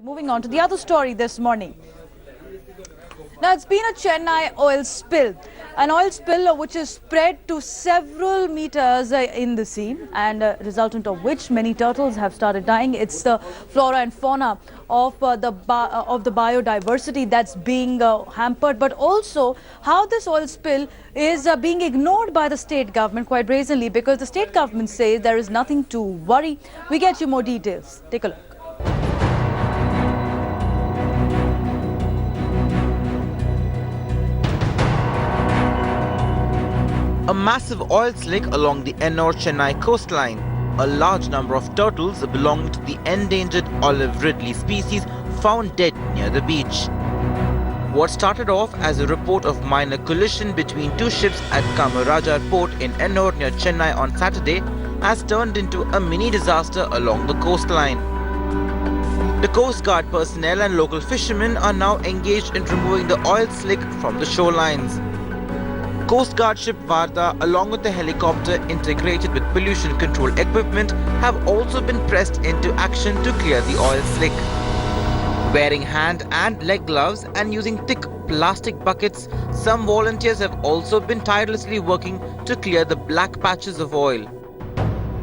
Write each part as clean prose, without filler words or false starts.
Moving on to the other story this morning. Now, it's been a Chennai oil spill, an oil spill which is spread to several meters in the sea, and resultant of which many turtles have started dying. It's the flora and fauna of the biodiversity that's being hampered, but also how this oil spill is being ignored by the state government quite brazenly, because the state government says there is nothing to worry. We get you more details. Take a look. A massive oil slick along the Ennore-Chennai coastline. A large number of turtles belonging to the endangered olive Ridley species found dead near the beach. What started off as a report of minor collision between two ships at Kamarajar port in Ennore near Chennai on Saturday has turned into a mini disaster along the coastline. The Coast Guard personnel and local fishermen are now engaged in removing the oil slick from the shorelines. Coast Guard ship Varda, along with the helicopter integrated with pollution control equipment, have also been pressed into action to clear the oil slick. Wearing hand and leg gloves and using thick plastic buckets, some volunteers have also been tirelessly working to clear the black patches of oil.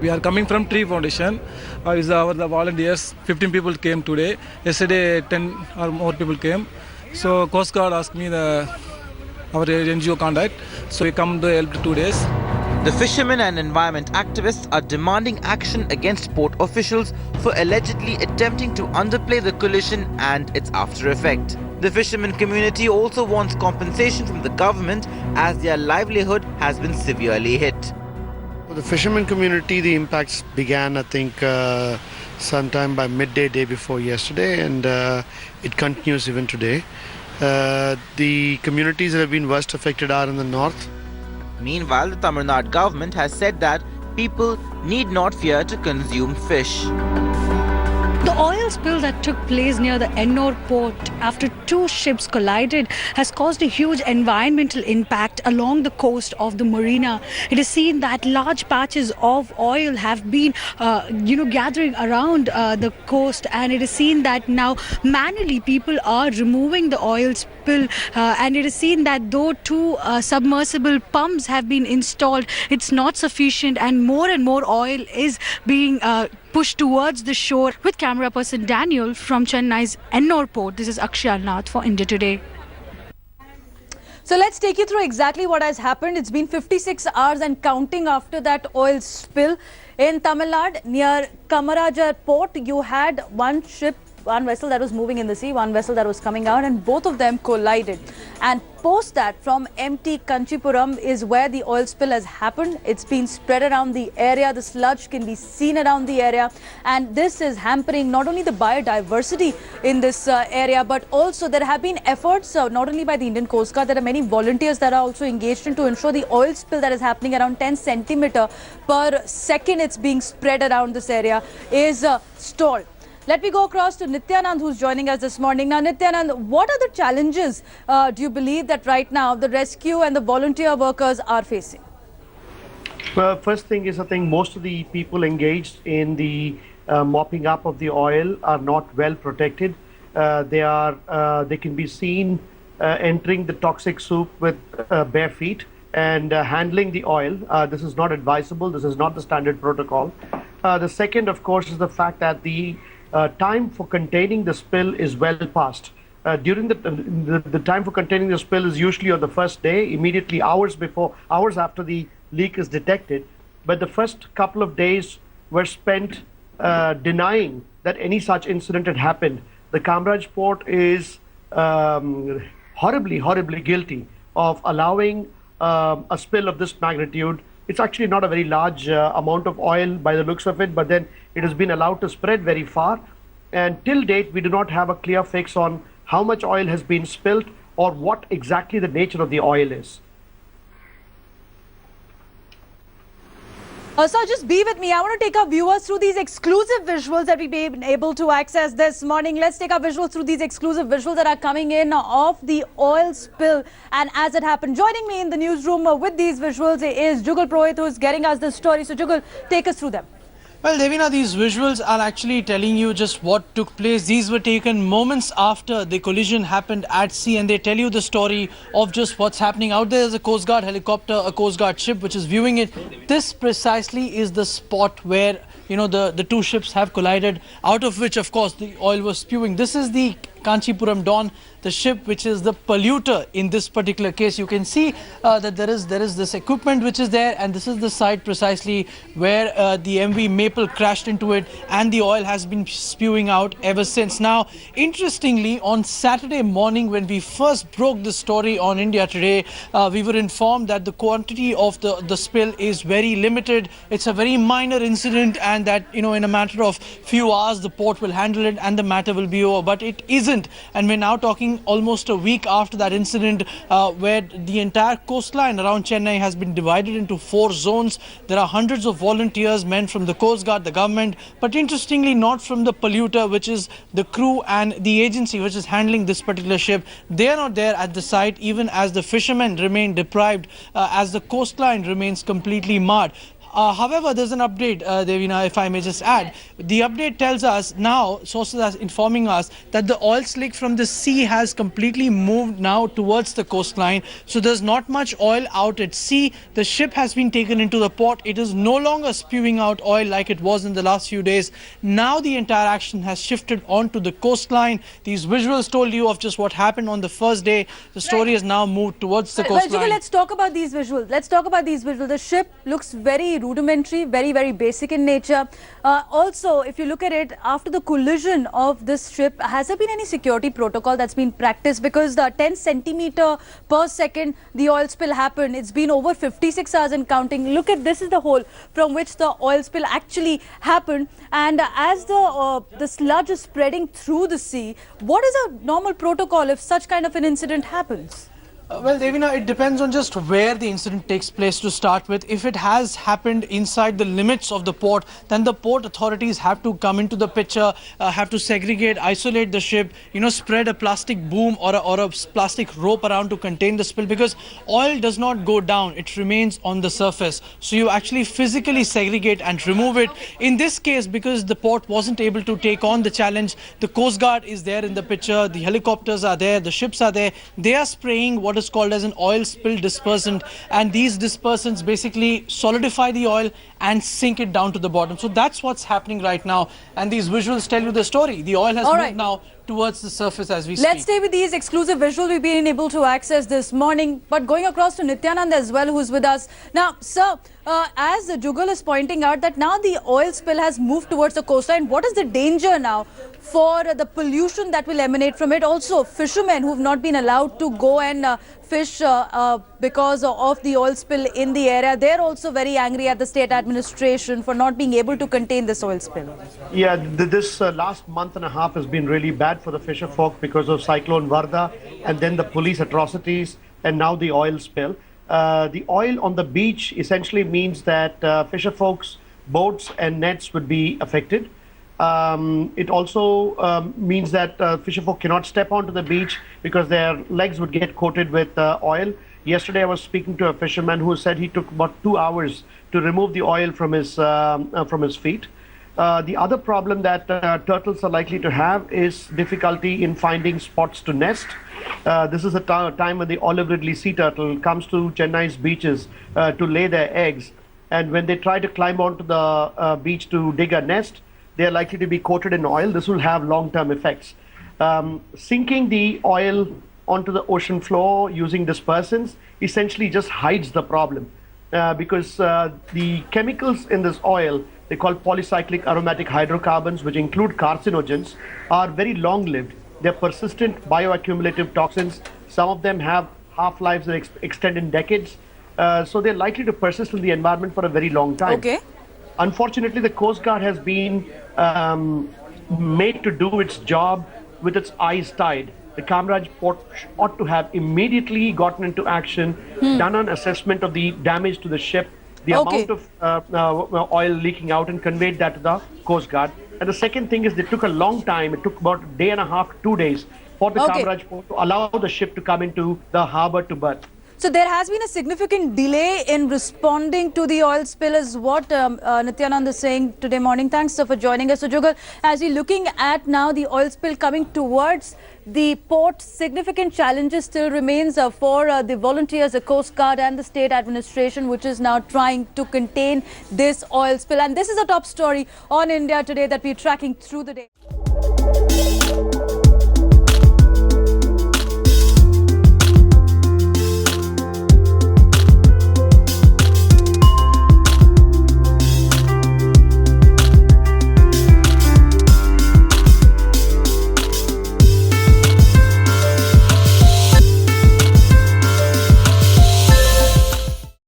We are coming from Tree Foundation. The volunteers, 15 people came today. Yesterday, 10 or more people came. So Coast Guard asked me our NGO contact. So we come to help 2 days. The fishermen and environment activists are demanding action against port officials for allegedly attempting to underplay the collision and its after effect. The fishermen community also wants compensation from the government as their livelihood has been severely hit. For the fishermen community, the impacts began, I think, sometime by midday day before yesterday, and it continues even today. The communities that have been worst affected are in the north. Meanwhile, the Tamil Nadu government has said that people need not fear to consume fish. The oil spill that took place near the Ennore port after two ships collided has caused a huge environmental impact along the coast of the marina. It is seen that large patches of oil have been, gathering around the coast, and it is seen that now manually people are removing the oil spill, and it is seen that though two submersible pumps have been installed, it's not sufficient, and more oil is being pushed towards the shore. With camera person Daniel from Chennai's Ennore port, this is Akshay Nath for India Today. So let's take you through exactly what has happened. It's been 56 hours and counting after that oil spill in Tamil Nadu near Kamarajar port. You had one vessel that was moving in the sea, one vessel that was coming out, and both of them collided. And post that, from MT Kanchipuram is where the oil spill has happened. It's been spread around the area. The sludge can be seen around the area, and this is hampering not only the biodiversity in this area, but also there have been efforts not only by the Indian Coast Guard. There are many volunteers that are also engaged in to ensure the oil spill that is happening around 10 centimeter per second, it's being spread around this area, is stalled. Let me go across to Nityanand, who's joining us this morning. Now, Nityanand, what are the challenges do you believe that right now the rescue and the volunteer workers are facing? Well, first thing is, I think most of the people engaged in the mopping up of the oil are not well protected. They can be seen entering the toxic soup with bare feet and handling the oil. This is not advisable. This is not the standard protocol. The second, of course, is the fact that the time for containing the spill is well past. During the time for containing the spill is usually on the first day, immediately hours after the leak is detected. But the first couple of days were spent denying that any such incident had happened. The Kamarajar port is horribly guilty of allowing a spill of this magnitude. It's actually not a very large amount of oil by the looks of it, but then it has been allowed to spread very far. And till date, we do not have a clear fix on how much oil has been spilled or what exactly the nature of the oil is. So just be with me. I want to take our viewers through these exclusive visuals that we've been able to access this morning. Let's take our visuals through these exclusive visuals that are coming in of the oil spill and as it happened. Joining me in the newsroom with these visuals is Jugal Purohit, who's getting us the story. So Jugal, take us through them. Well, Devina, these visuals are actually telling you just what took place. These were taken moments after the collision happened at sea, and they tell you the story of just what's happening out there. There's a Coast Guard helicopter, a Coast Guard ship which is viewing it. This precisely is the spot where, you know, the two ships have collided, out of which, of course, the oil was spewing. This is the Kanchipuram Dawn, the ship which is the polluter in this particular case. You can see that there is this equipment which is there, and this is the site precisely where the MV Maple crashed into it, and the oil has been spewing out ever since. Now, interestingly, on Saturday morning when we first broke this story on India Today, we were informed that the quantity of the spill is very limited. It's a very minor incident, and that, you know, in a matter of few hours the port will handle it and the matter will be over. But it isn't, and we're now talking almost a week after that incident, where the entire coastline around Chennai has been divided into 4 zones. There are hundreds of volunteers, men from the Coast Guard, the government, but interestingly not from the polluter, which is the crew and the agency which is handling this particular ship. They are not there at the site, even as the fishermen remain deprived, as the coastline remains completely marred. However, there's an update, Devina, if I may just add. The update tells us now, sources are informing us, that the oil slick from the sea has completely moved now towards the coastline. So there's not much oil out at sea. The ship has been taken into the port. It is no longer spewing out oil like it was in the last few days. Now the entire action has shifted onto the coastline. These visuals told you of just what happened on the first day. The story has now moved towards the coastline. Well, let's talk about these visuals. The ship looks very rudimentary, very basic in nature. Also, if you look at it, after the collision of this ship, has there been any security protocol that's been practiced? Because the 10 centimeter per second the oil spill happened, it's been over 56 hours and counting. Look at this, is the hole from which the oil spill actually happened, and as the sludge is spreading through the sea, what is a normal protocol if such kind of an incident happens? Well, Devina, it depends on just where the incident takes place to start with. If it has happened inside the limits of the port, then the port authorities have to come into the picture, have to segregate, isolate the ship, you know, spread a plastic boom or a plastic rope around to contain the spill, because oil does not go down, it remains on the surface. So you actually physically segregate and remove it. In this case, because the port wasn't able to take on the challenge, the Coast Guard is there in the picture, the helicopters are there, the ships are there. They are spraying what is called as an oil spill dispersant, and these dispersants basically solidify the oil and sink it down to the bottom. So that's what's happening right now, and these visuals tell you the story. The oil has moved now towards the surface as we speak. Let's stay with these exclusive visuals we've been able to access this morning, but going across to Nityanand as well, who's with us. Now, sir, as Jugal is pointing out that now the oil spill has moved towards the coastline, what is the danger now for the pollution that will emanate from it? Also, fishermen who have not been allowed to go and fish because of the oil spill in the area, they're also very angry at the state administration for not being able to contain this oil spill. Yeah, this last month and a half has been really bad for the fisher folk because of Cyclone Varda, and then the police atrocities, and now the oil spill. The oil on the beach essentially means that fisher folks' boats and nets would be affected. It also means that fisher folk cannot step onto the beach because their legs would get coated with oil. Yesterday I was speaking to a fisherman who said he took about 2 hours to remove the oil from his feet. The other problem that turtles are likely to have is difficulty in finding spots to nest. This is a time when the olive ridley sea turtle comes to Chennai's beaches to lay their eggs, and when they try to climb onto the beach to dig a nest, they are likely to be coated in oil. This will have long-term effects. Sinking the oil onto the ocean floor using dispersants essentially just hides the problem, because the chemicals in this oil, they call polycyclic aromatic hydrocarbons, which include carcinogens, are very long-lived. They're persistent bioaccumulative toxins. Some of them have half-lives that extend in decades. So they're likely to persist in the environment for a very long time. Okay. Unfortunately, the Coast Guard has been made to do its job with its eyes tied. The Kamaraj port ought to have immediately gotten into action, done an assessment of the damage to the ship, the amount of oil leaking out, and conveyed that to the Coast Guard. And the second thing is, they took a long time. It took about a day and a half, 2 days for the Kamaraj port to allow the ship to come into the harbor to berth. So there has been a significant delay in responding to the oil spill is what Nityanand is saying today morning. Thanks for joining us. So Jugal, as we're looking at now the oil spill coming towards the port, significant challenges still remains for the volunteers, the Coast Guard and the state administration, which is now trying to contain this oil spill. And this is a top story on India Today that we're tracking through the day.